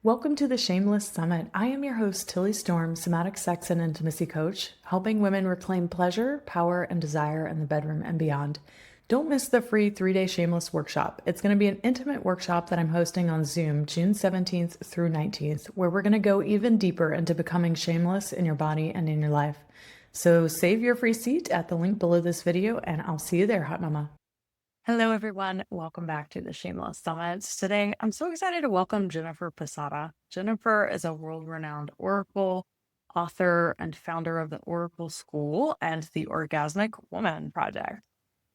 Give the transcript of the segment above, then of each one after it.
Welcome to the Shameless Summit. I am your host, Tilly Storm, somatic sex and intimacy coach, helping women reclaim pleasure, power, and desire in the bedroom and beyond. Don't miss the free 3-day Shameless workshop. It's going to be an intimate workshop that I'm hosting on Zoom June 17th through 19th, where we're going to go even deeper into becoming shameless in your body and in your life. So save your free seat at the link below this video, and I'll see you there, hot mama. Hello, everyone. Welcome back to the Shameless Summit. Today, I'm so excited to welcome Jennifer Posada. Jennifer is a world-renowned oracle, author, and founder of the Oracle School and the Orgasmic Woman Project.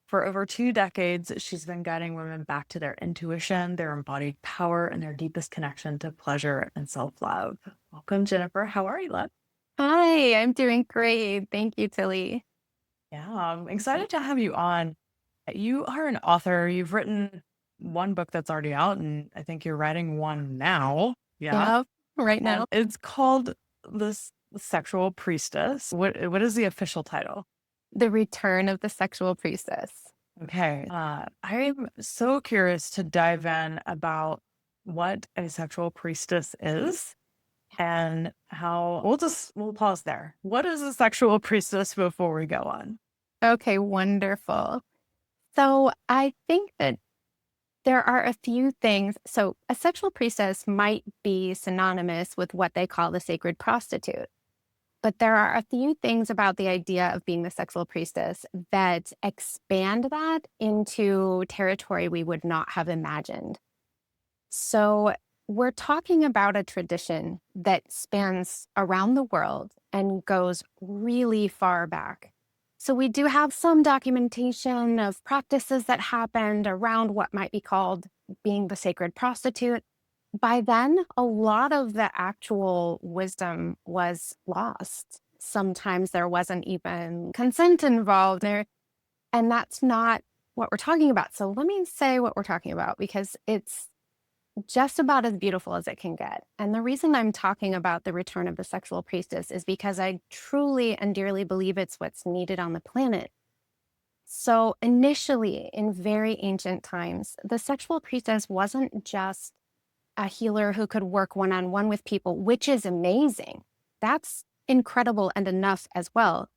For over 2 decades, she's been guiding women back to their intuition, their embodied power, and their deepest connection to pleasure and self-love. Welcome, Jennifer. How are you, love? Hi, I'm doing great. Thank you, Tilly. Yeah, I'm excited to have you on. You are an author. You've written one book that's already out, and I think you're writing one now. Yeah. Yeah, right And now. it's called this Sexual Priestess. What is the official title? The Return of the Sexual Priestess. Okay. I'm so curious to dive in about what a sexual priestess is and how we'll pause there. What is a sexual priestess before we go on? Okay, wonderful. So I think that there are a few things. So a sexual priestess might be synonymous with what they call the sacred prostitute. But there are a few things about the idea of being the sexual priestess that expand that into territory we would not have imagined. So we're talking about a tradition that spans around the world and goes really far back. So we do have some documentation of practices that happened around what might be called being the sacred prostitute. By then, a lot of the actual wisdom was lost. Sometimes there wasn't even consent involved there, and that's not what we're talking about. So let me say what we're talking about because it's just about as beautiful as it can get. And the reason I'm talking about the return of the sexual priestess is because I truly and dearly believe it's what's needed on the planet. So initially, in very ancient times, the sexual priestess wasn't just a healer who could work one-on-one with people, which is amazing. That's incredible and enough as well.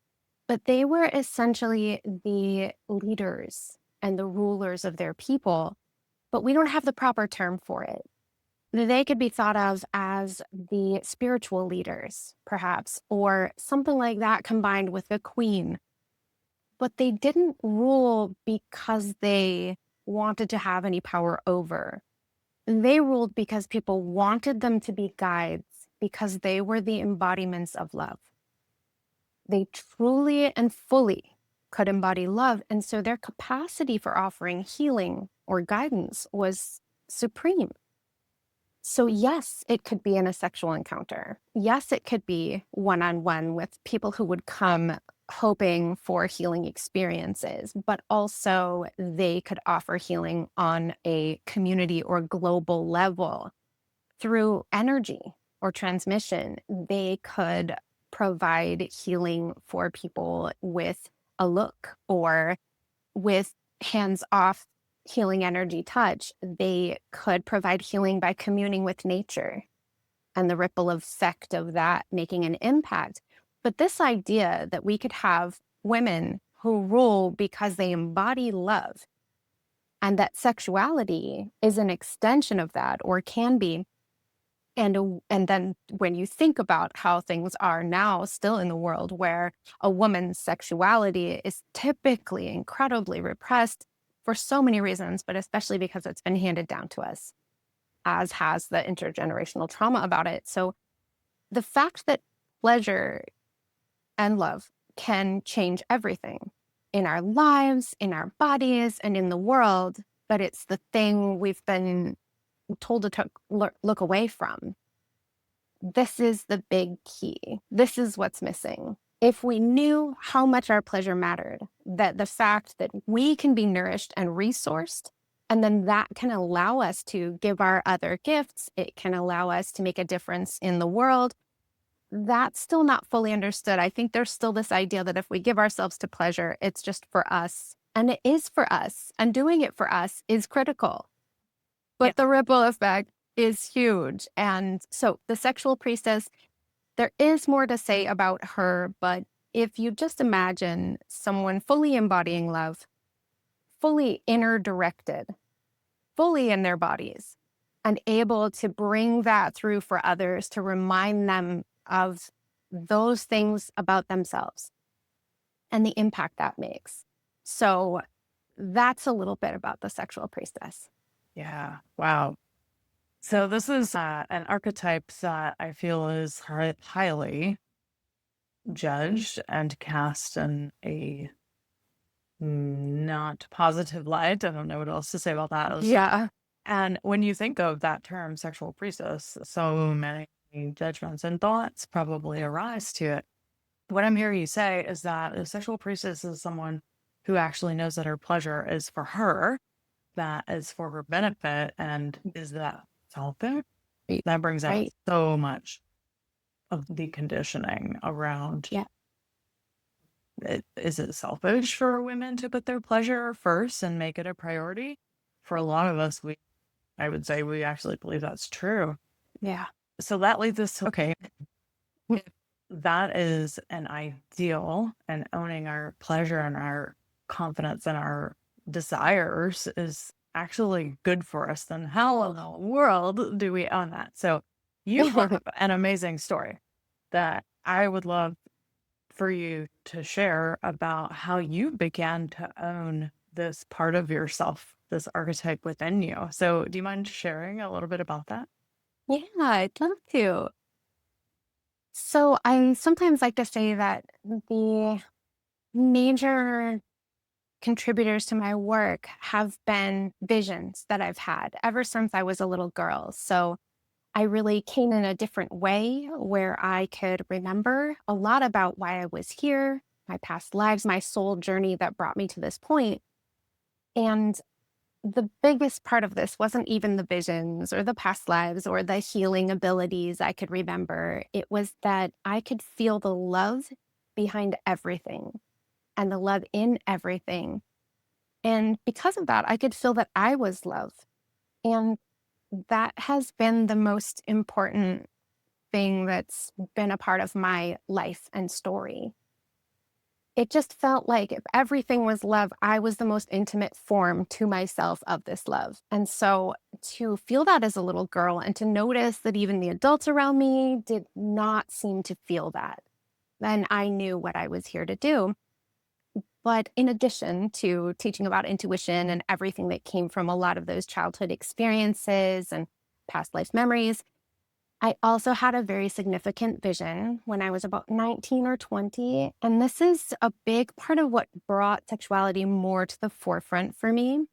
But they were essentially the leaders and the rulers of their people, but we don't have the proper term for it. They could be thought of as the spiritual leaders, perhaps, or something like that combined with the queen. But they didn't rule because they wanted to have any power over. They ruled because people wanted them to be guides because they were the embodiments of love. They truly and fully could embody love. And so their capacity for offering healing or guidance was supreme. So yes, it could be in a sexual encounter. Yes, it could be one-on-one with people who would come hoping for healing experiences, but also they could offer healing on a community or global level through energy or transmission. They could provide healing for people with a look or with hands-off healing energy touch. They could provide healing by communing with nature and the ripple effect of that making an impact. But this idea that we could have women who rule because they embody love and that sexuality is an extension of that or can be. And then when you think about how things are now still in the world where a woman's sexuality is typically incredibly repressed for so many reasons, but especially because it's been handed down to us, as has the intergenerational trauma about it. So the fact that pleasure and love can change everything in our lives, in our bodies, and in the world, but it's the thing we've been told to look away from. This is the big key. This is what's missing. If we knew how much our pleasure mattered, that the fact that we can be nourished and resourced, and then that can allow us to give our other gifts, it can allow us to make a difference in the world, that's still not fully understood. I think there's still this idea that if we give ourselves to pleasure, it's just for us. And it is for us. And doing it for us is critical. Yeah. But the ripple effect is huge. And so the sexual priestess, there is more to say about her, but if you just imagine someone fully embodying love, fully inner directed, fully in their bodies, and able to bring that through for others to remind them of those things about themselves and the impact that makes. So that's a little bit about the sexual priestess. Yeah. Wow. So this is an archetype that I feel is highly judged and cast in a not positive light. I don't know what else to say about that. Yeah. And when you think of that term, sexual priestess, so many judgments and thoughts probably arise to it. What I'm hearing you say is that a sexual priestess is someone who actually knows that her pleasure is for her, that is for her benefit, and is that selfish? Right. That brings out Right. so much of the conditioning around Yeah. it. Is it selfish for women to put their pleasure first and make it a priority? For a lot of us, I would say we actually believe that's true. Yeah. So that leads us to, okay, if that is an ideal, and owning our pleasure and our confidence and our desires is actually good for us, then how in the world do we own that? So you have an amazing story that I would love for you to share about how you began to own this part of yourself, this archetype within you. So do you mind sharing a little bit about that? Yeah, I'd love to. So I sometimes like to say that the major contributors to my work have been visions that I've had ever since I was a little girl. So I really came in a different way where I could remember a lot about why I was here, my past lives, my soul journey that brought me to this point. And the biggest part of this wasn't even the visions or the past lives or the healing abilities I could remember. It was that I could feel the love behind everything and the love in everything. And because of that, I could feel that I was love. And that has been the most important thing that's been a part of my life and story. It just felt like if everything was love, I was the most intimate form to myself of this love. And so to feel that as a little girl and to notice that even the adults around me did not seem to feel that, then I knew what I was here to do. But in addition to teaching about intuition and everything that came from a lot of those childhood experiences and past life memories, I also had a very significant vision when I was about 19 or 20. And this is a big part of what brought sexuality more to the forefront for me.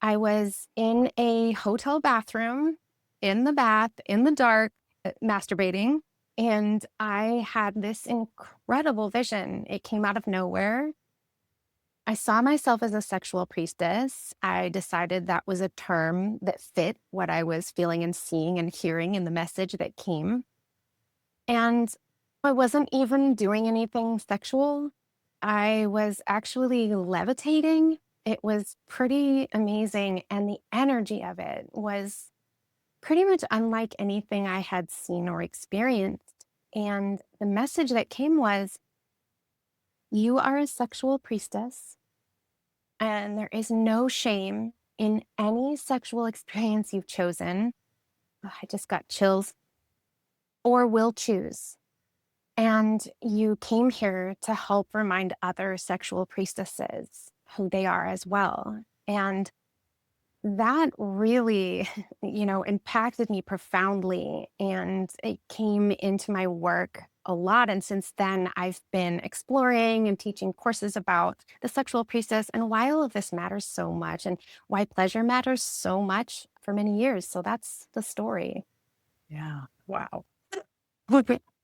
I was in a hotel bathroom, in the bath, in the dark, masturbating. And I had this incredible vision. It came out of nowhere. I saw myself as a sexual priestess. I decided that was a term that fit what I was feeling and seeing and hearing in the message that came. And I wasn't even doing anything sexual. I was actually levitating. It was pretty amazing. And the energy of it was pretty much unlike anything I had seen or experienced. And the message that came was, you are a sexual priestess. And there is no shame in any sexual experience you've chosen. Oh, I just got chills. Or will choose. And you came here to help remind other sexual priestesses who they are as well. And that really, impacted me profoundly. And it came into my work a lot. And since then, I've been exploring and teaching courses about the sexual priestess and why all of this matters so much and why pleasure matters so much for many years. So that's the story. Yeah. Wow.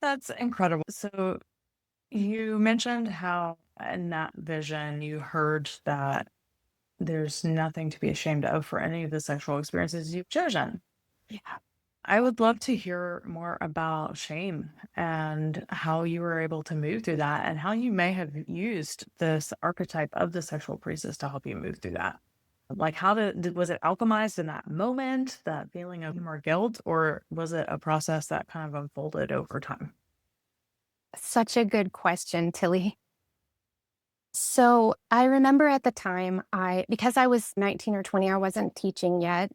That's incredible. So you mentioned how in that vision you heard that there's nothing to be ashamed of for any of the sexual experiences you've chosen. Yeah. I would love to hear more about shame and how you were able to move through that and how you may have used this archetype of the sexual priestess to help you move through that. Like, how was it alchemized in that moment, that feeling of more guilt, or was it a process that kind of unfolded over time? Such a good question, Tilly. So I remember at the time because I was 19 or 20, I wasn't teaching yet.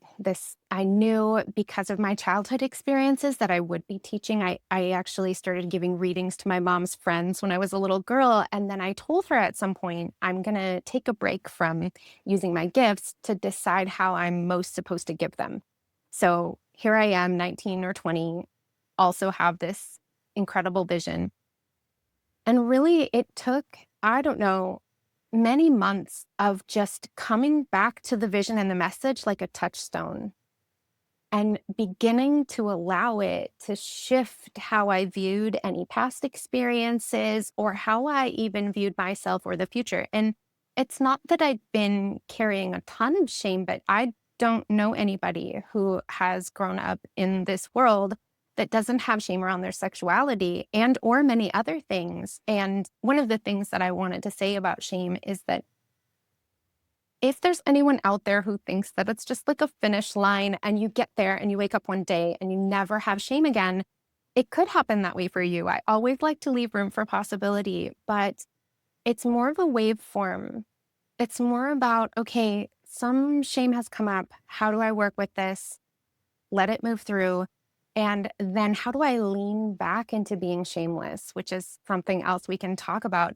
I knew because of my childhood experiences that I would be teaching. I actually started giving readings to my mom's friends when I was a little girl. And then I told her at some point, I'm going to take a break from using my gifts to decide how I'm most supposed to give them. So here I am, 19 or 20, also have this incredible vision. And really, it took, I don't know, many months of just coming back to the vision and the message like a touchstone and beginning to allow it to shift how I viewed any past experiences or how I even viewed myself or the future. And it's not that I've been carrying a ton of shame, but I don't know anybody who has grown up in this world that doesn't have shame around their sexuality and or many other things. And one of the things that I wanted to say about shame is that if there's anyone out there who thinks that it's just like a finish line and you get there and you wake up one day and you never have shame again, it could happen that way for you. I always like to leave room for possibility, but it's more of a waveform. It's more about, okay, some shame has come up. How do I work with this? Let it move through. And then how do I lean back into being shameless, which is something else we can talk about.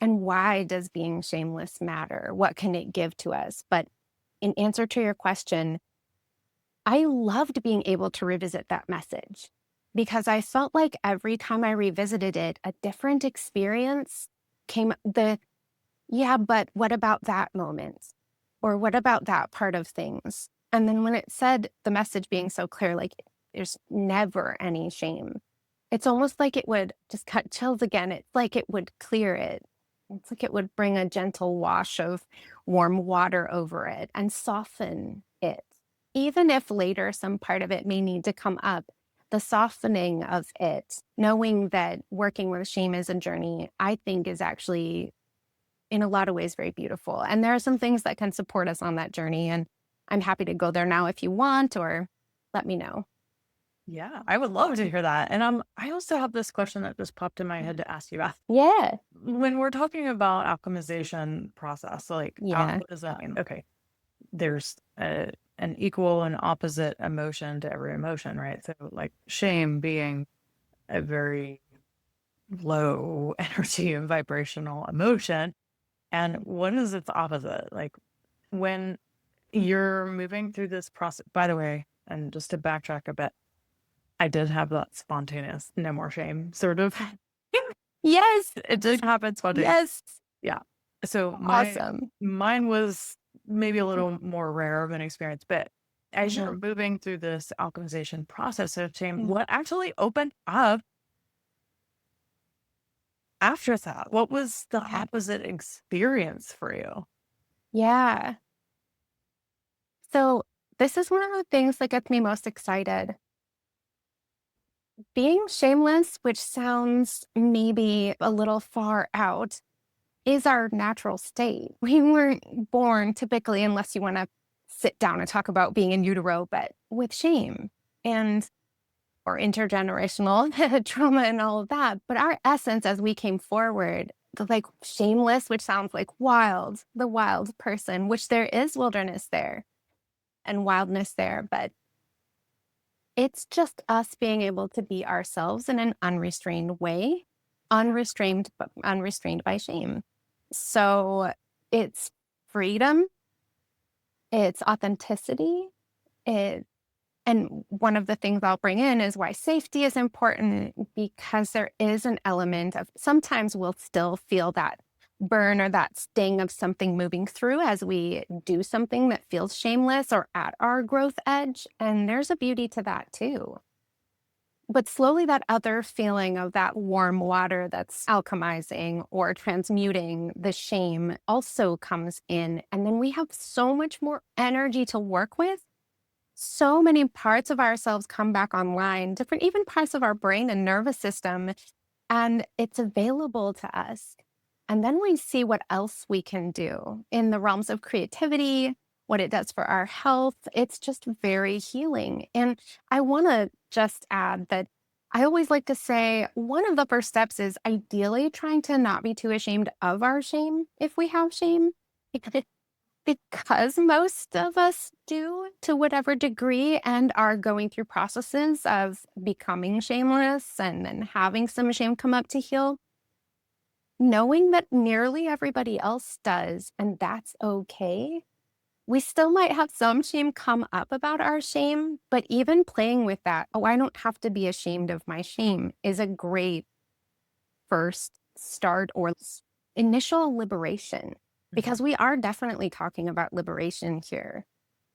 And why does being shameless matter? What can it give to us? But in answer to your question, I loved being able to revisit that message because I felt like every time I revisited it, a different experience came. Yeah, but what about that moment? Or what about that part of things? And then when it said the message being so clear, like there's never any shame, it's almost like it would just cut chills again. It's like it would clear it. It's like it would bring a gentle wash of warm water over it and soften it. Even if later some part of it may need to come up, the softening of it, knowing that working with shame is a journey, I think is actually in a lot of ways very beautiful. And there are some things that can support us on that journey. And I'm happy to go there now if you want, or let me know. Yeah, I would love to hear that. And I also have this question that just popped in my head to ask you about. Yeah. When we're talking about alchemization process, like, Yeah. what does that mean? Okay, there's an equal and opposite emotion to every emotion, right? So, like, shame being a very low energy and vibrational emotion. And what is its opposite? Like, when you're moving through this process, by the way, and just to backtrack a bit, I did have that spontaneous, no more shame sort of. Yes. It did happen spontaneous. Yes. Yeah. So Awesome. mine was maybe a little more rare of an experience, but as you're Mhm. moving through this alchemization process of shame, Mm. what actually opened up after that? What was the Yeah. opposite experience for you? Yeah. So this is one of the things that gets me most excited. Being shameless, which sounds maybe a little far out, is our natural state. We weren't born typically, unless you want to sit down and talk about being in utero, but with shame and or intergenerational trauma and all of that. But our essence as we came forward, like shameless, which sounds like wild, the wild person, which there is wilderness there and wildness there, but it's just us being able to be ourselves in an unrestrained way, unrestrained by shame. So it's freedom, it's authenticity, it and one of the things I'll bring in is why safety is important because there is an element of sometimes we'll still feel that burn or that sting of something moving through as we do something that feels shameless or at our growth edge. And there's a beauty to that too. But slowly, that other feeling of that warm water that's alchemizing or transmuting the shame also comes in. And then we have so much more energy to work with. So many parts of ourselves come back online, different, even parts of our brain and nervous system, and it's available to us. And then we see what else we can do in the realms of creativity, what it does for our health. It's just very healing. And I want to just add that I always like to say one of the first steps is ideally trying to not be too ashamed of our shame if we have shame. Because most of us do to whatever degree and are going through processes of becoming shameless and then having some shame come up to heal, knowing that nearly everybody else does, and that's okay. We still might have some shame come up about our shame, but even playing with that, oh, I don't have to be ashamed of my shame, is a great first start or initial liberation, because we are definitely talking about liberation here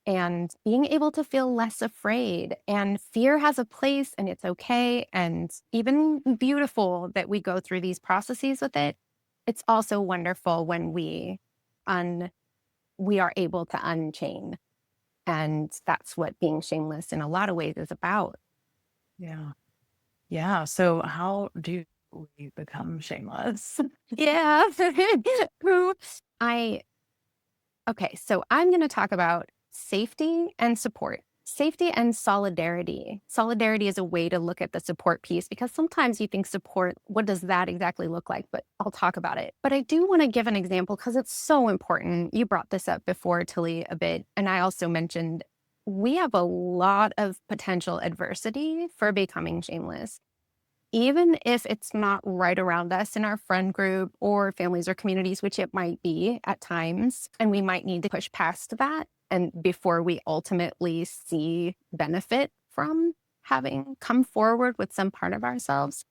and being able to feel less afraid. And fear has a place and it's okay and even beautiful that we go through these processes with it. It's also wonderful when we are able to unchain. And that's what being shameless in a lot of ways is about. Yeah. Yeah. So how do we become shameless? Yeah. Who I Okay, so I'm going to talk about safety and support. Safety and solidarity. Solidarity is a way to look at the support piece because sometimes you think support, what does that exactly look like? But I'll talk about it. But I do want to give an example because it's so important. You brought this up before, Tilly, a bit. And I also mentioned we have a lot of potential adversity for becoming shameless. Even if it's not right around us in our friend group or families or communities, which it might be at times, and we might need to push past that and before we ultimately see benefit from having come forward with some part of ourselves.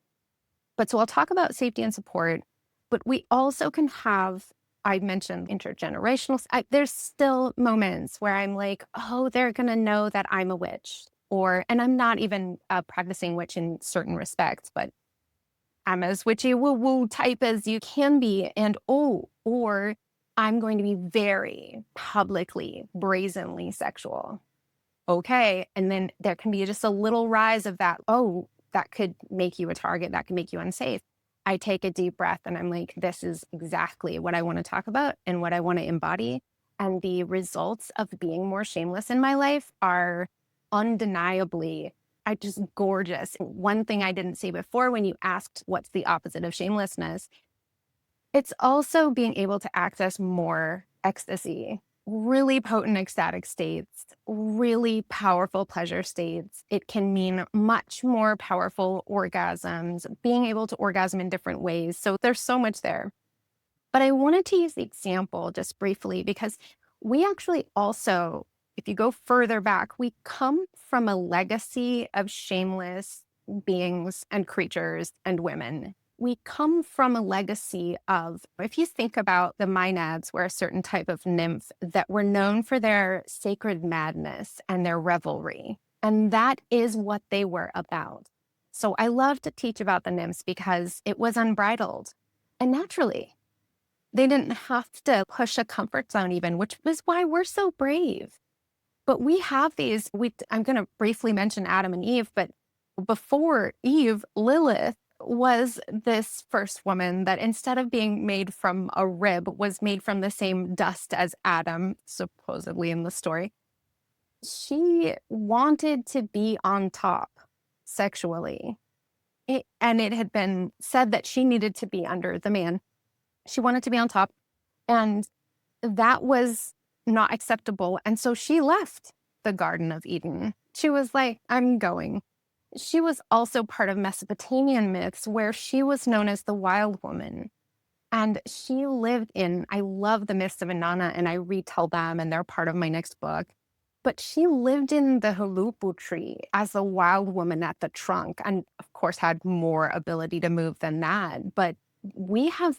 But so I'll talk about safety and support, but we also can have, I mentioned intergenerational, there's still moments where I'm like, oh, they're going to know that I'm a witch. And I'm not even a practicing witch in certain respects, but I'm as witchy woo woo type as you can be. Or I'm going to be very publicly, brazenly sexual. Okay. And then there can be just a little rise of that. Oh, that could make you a target. That could make you unsafe. I take a deep breath and I'm like, this is exactly what I want to talk about and what I want to embody. And the results of being more shameless in my life are undeniably, just gorgeous. One thing I didn't say before when you asked what's the opposite of shamelessness, it's also being able to access more ecstasy, really potent ecstatic states, really powerful pleasure states. It can mean much more powerful orgasms, being able to orgasm in different ways. So there's so much there. But I wanted to use the example just briefly because we actually also, if you go further back, we come from a legacy of shameless beings and creatures and women. We come from a legacy of, if you think about the Maenads, were a certain type of nymph that were known for their sacred madness and their revelry. And that is what they were about. So I love to teach about the nymphs because it was unbridled. And naturally, they didn't have to push a comfort zone even, which is why we're so brave. But we have these, I'm going to briefly mention Adam and Eve, but before Eve, Lilith was this first woman that instead of being made from a rib, was made from the same dust as Adam, supposedly in the story. She wanted to be on top sexually. And it had been said that she needed to be under the man. She wanted to be on top. And that was not acceptable. And so she left the Garden of Eden. She was like, I'm going. She was also part of Mesopotamian myths where she was known as the wild woman. And she lived in, I love the myths of Inanna and I retell them and they're part of my next book. But she lived in the hulupu tree as a wild woman at the trunk and of course had more ability to move than that. But we have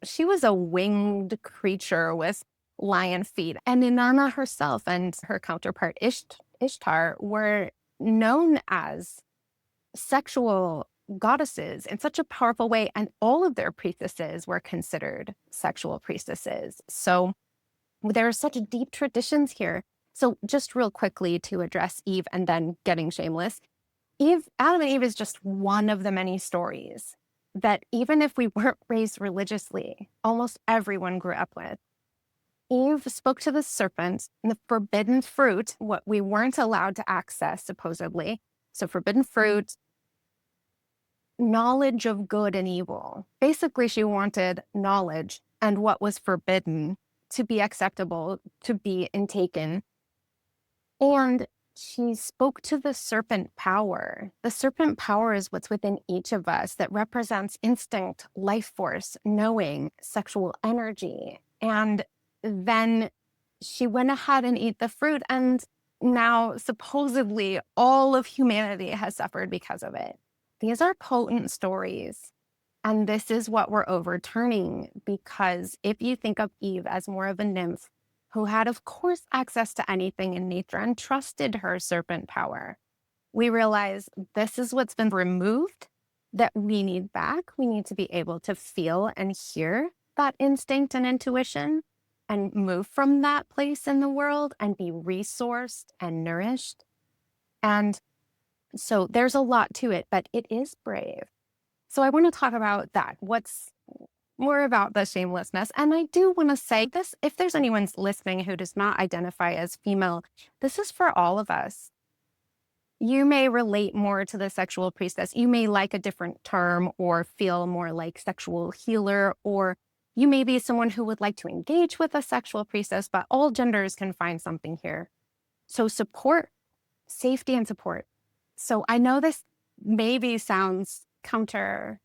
she was a winged creature with lion feet. And Inanna herself and her counterpart Ishtar were known as sexual goddesses in such a powerful way. And all of their priestesses were considered sexual priestesses. So there are such deep traditions here. So just real quickly to address Eve and then getting shameless. Adam and Eve is just one of the many stories that even if we weren't raised religiously, almost everyone grew up with. Eve spoke to the serpent, and the forbidden fruit, what we weren't allowed to access, supposedly. So, forbidden fruit, knowledge of good and evil. Basically, she wanted knowledge and what was forbidden to be acceptable, to be intaken. And she spoke to the serpent power. The serpent power is what's within each of us that represents instinct, life force, knowing, sexual energy. And then she went ahead and ate the fruit. And now, supposedly, all of humanity has suffered because of it. These are potent stories. And this is what we're overturning, because if you think of Eve as more of a nymph who had, of course, access to anything in nature and trusted her serpent power, we realize this is what's been removed that we need back. We need to be able to feel and hear that instinct and intuition and move from that place in the world and be resourced and nourished. And so there's a lot to it, but it is brave. So I want to talk about that. What's more about the shamelessness. And I do want to say this, if there's anyone listening who does not identify as female, this is for all of us. You may relate more to the sexual priestess. You may like a different term or feel more like sexual healer, or you may be someone who would like to engage with a sexual priestess, but all genders can find something here. So support, safety and support. So I know this maybe sounds counterintuitive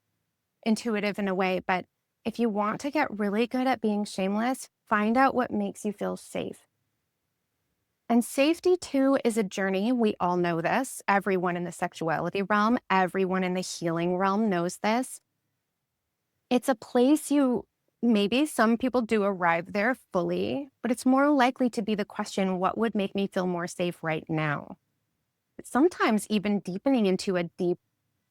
in a way, but if you want to get really good at being shameless, find out what makes you feel safe. And safety, too, is a journey. We all know this. Everyone in the sexuality realm, everyone in the healing realm knows this. It's a place maybe some people do arrive there fully, but it's more likely to be the question, what would make me feel more safe right now? Sometimes even deepening into a deep,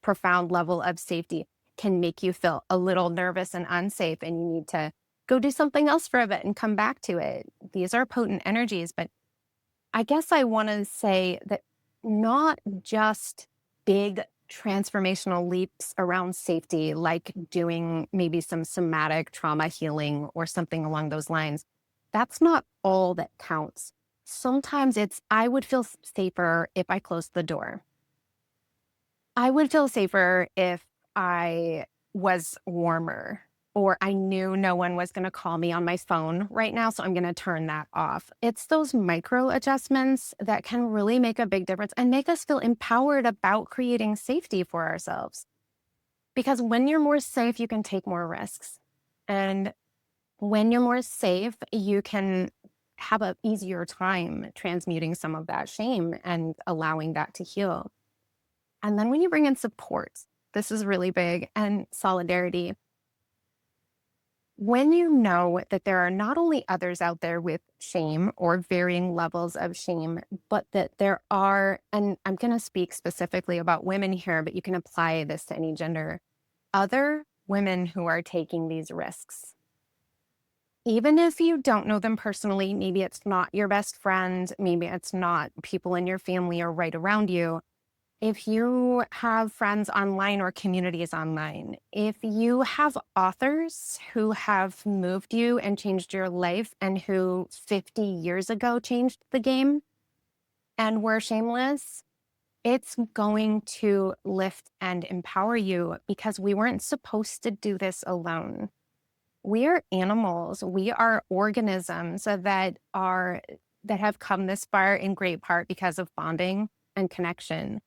profound level of safety can make you feel a little nervous and unsafe, and you need to go do something else for a bit and come back to it. These are potent energies, but I guess I want to say that not just big transformational leaps around safety, like doing maybe some somatic trauma healing or something along those lines. That's not all that counts. Sometimes I would feel safer if I closed the door. I would feel safer if I was warmer, or I knew no one was going to call me on my phone right now, so I'm going to turn that off. It's those micro adjustments that can really make a big difference and make us feel empowered about creating safety for ourselves. Because when you're more safe, you can take more risks. And when you're more safe, you can have an easier time transmuting some of that shame and allowing that to heal. And then when you bring in support, this is really big, and solidarity. When you know that there are not only others out there with shame or varying levels of shame, but that there are, and I'm going to speak specifically about women here, but you can apply this to any gender, other women who are taking these risks. Even if you don't know them personally, maybe it's not your best friend, maybe it's not people in your family or right around you. If you have friends online or communities online, if you have authors who have moved you and changed your life and who 50 years ago changed the game and were shameless, it's going to lift and empower you, because we weren't supposed to do this alone. We are animals. We are organisms that have come this far in great part because of bonding and connection.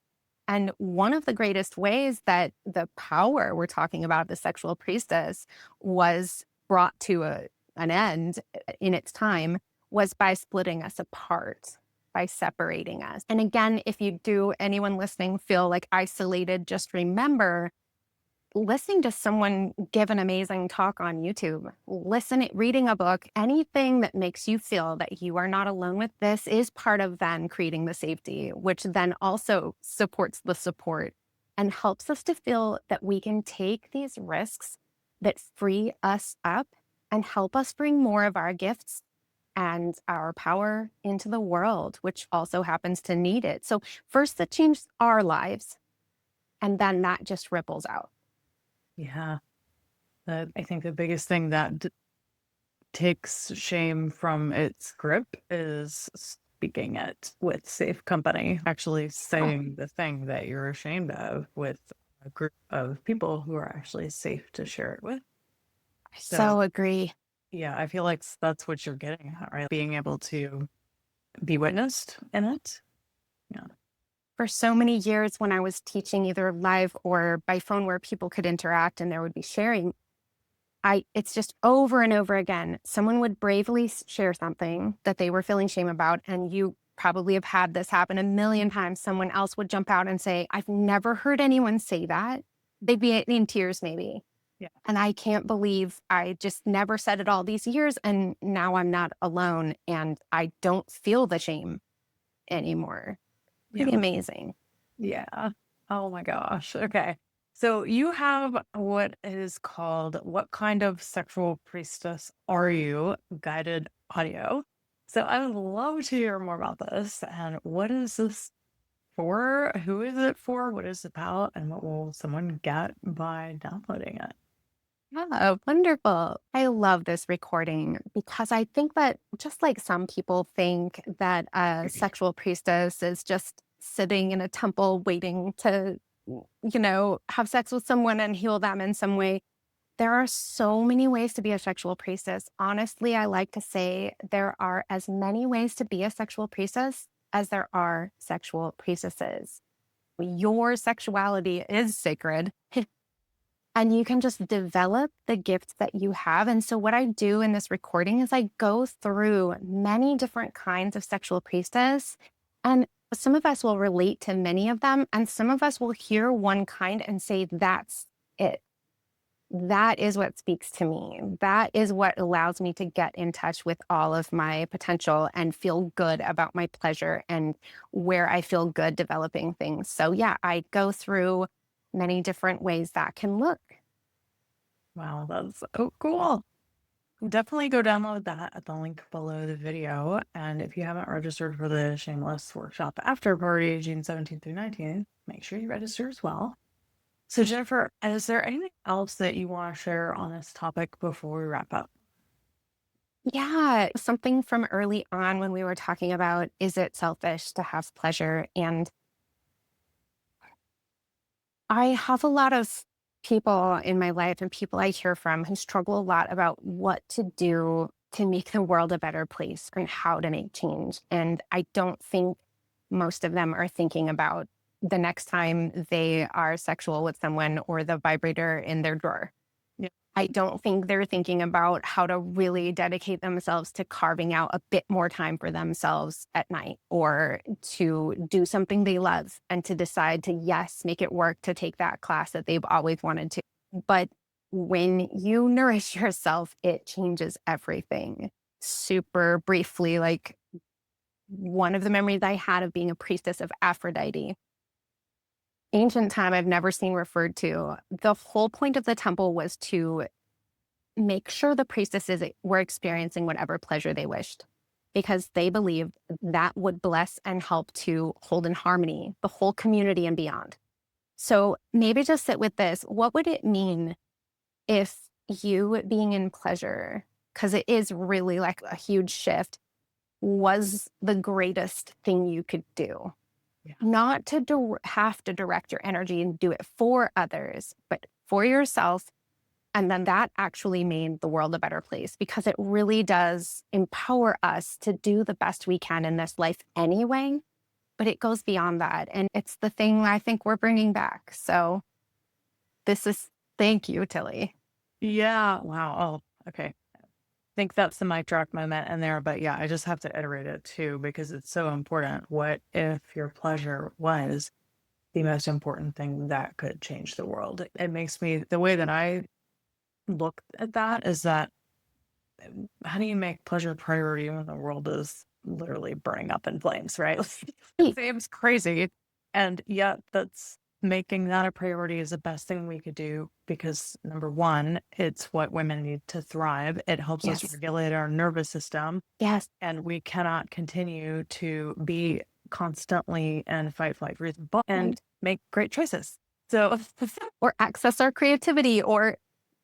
And one of the greatest ways that the power we're talking about, the sexual priestess, was brought to an end in its time was by splitting us apart, by separating us. And again, if anyone listening feel like isolated, just remember, listening to someone give an amazing talk on YouTube, reading a book, anything that makes you feel that you are not alone with this is part of then creating the safety, which then also supports the support and helps us to feel that we can take these risks that free us up and help us bring more of our gifts and our power into the world, which also happens to need it. So first, that changes our lives, and then that just ripples out. Yeah. I think the biggest thing that takes shame from its grip is speaking it with safe company, actually Oh, saying the thing that you're ashamed of with a group of people who are actually safe to share it with. I So, so agree. yeah, I feel like that's what you're getting at, right? Being able to be witnessed in it. Yeah. For so many years when I was teaching either live or by phone where people could interact and there would be sharing, it's just over and over again. Someone would bravely share something that they were feeling shame about, and you probably have had this happen a million times. Someone else would jump out and say, "I've never heard anyone say that." They'd be in tears maybe. Yeah. And I can't believe I just never said it all these years, and now I'm not alone and I don't feel the shame anymore. Yeah. Pretty amazing. Yeah. Oh my gosh. Okay. So you have what is called What Kind of Sexual Priestess Are You? Guided audio. So I would love to hear more about this. And what is this for? Who is it for? What is it about? And what will someone get by downloading it? Oh, wonderful. I love this recording because I think that just like some people think that a sexual priestess is just sitting in a temple waiting to, have sex with someone and heal them in some way. There are so many ways to be a sexual priestess. Honestly, I like to say there are as many ways to be a sexual priestess as there are sexual priestesses. Your sexuality is sacred. And you can just develop the gifts that you have. And so, what I do in this recording is I go through many different kinds of sexual priestess. And some of us will relate to many of them. And some of us will hear one kind and say, that's it. That is what speaks to me. That is what allows me to get in touch with all of my potential and feel good about my pleasure and where I feel good developing things. So, yeah, I go through many different ways that can look. Wow, that's so cool. Definitely go download that at the link below the video. And if you haven't registered for the Shameless Workshop After Party, June 17th through 19th, make sure you register as well. So, Jennifer, is there anything else that you want to share on this topic before we wrap up? Yeah, something from early on when we were talking about, is it selfish to have pleasure? And I have a lot of people in my life and people I hear from who struggle a lot about what to do to make the world a better place and how to make change. And I don't think most of them are thinking about the next time they are sexual with someone or the vibrator in their drawer. Yeah. I don't think they're thinking about how to really dedicate themselves to carving out a bit more time for themselves at night or to do something they love and to decide to, yes, make it work to take that class that they've always wanted to. But when you nourish yourself, it changes everything. Super briefly, like one of the memories I had of being a priestess of Aphrodite, ancient time I've never seen referred to. The whole point of the temple was to make sure the priestesses were experiencing whatever pleasure they wished because they believed that would bless and help to hold in harmony the whole community and beyond. So maybe just sit with this. What would it mean if you being in pleasure, because it is really like a huge shift, was the greatest thing you could do? Yeah. Not to have to direct your energy and do it for others, but for yourself. And then that actually made the world a better place because it really does empower us to do the best we can in this life anyway. But it goes beyond that. And it's the thing I think we're bringing back. So thank you, Tilly. Yeah. Wow. Oh, okay. I think that's the mic drop moment in there. But yeah, I just have to iterate it too because it's so important. What if your pleasure was the most important thing that could change the world? It makes me, the way that I look at that is that how do you make pleasure a priority when the world is literally burning up in flames, right? It seems crazy. And yet, that's making that a priority is the best thing we could do because number one, it's what women need to thrive. It helps us Yes. regulate our nervous system, Yes. and we cannot continue to be constantly in fight, flight, freeze, and Right. make great choices. So, Or access our creativity or,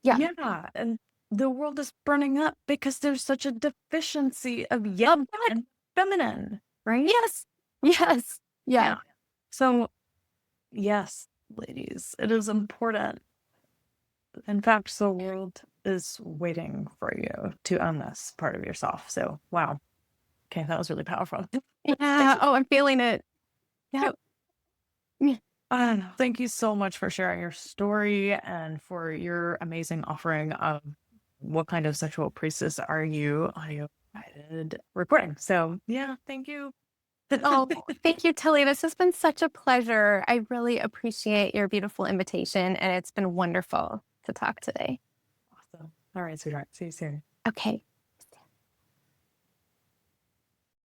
yeah. yeah, and the world is burning up because there's such a deficiency of yang that. and feminine, right? Yes. Yes. Yeah. Yes. So, yes, ladies, it is important. In fact, the world is waiting for you to own this part of yourself. So, wow. Okay, that was really powerful. Yeah. Oh, I'm feeling it. Yeah. Yeah. Thank you so much for sharing your story and for your amazing offering of what kind of sexual priestess are you audio guided recording. So, yeah, thank you. Oh, thank you, Tilly. This has been such a pleasure. I really appreciate your beautiful invitation, and it's been wonderful to talk today. Awesome. All right, sweetheart. See you soon. Okay.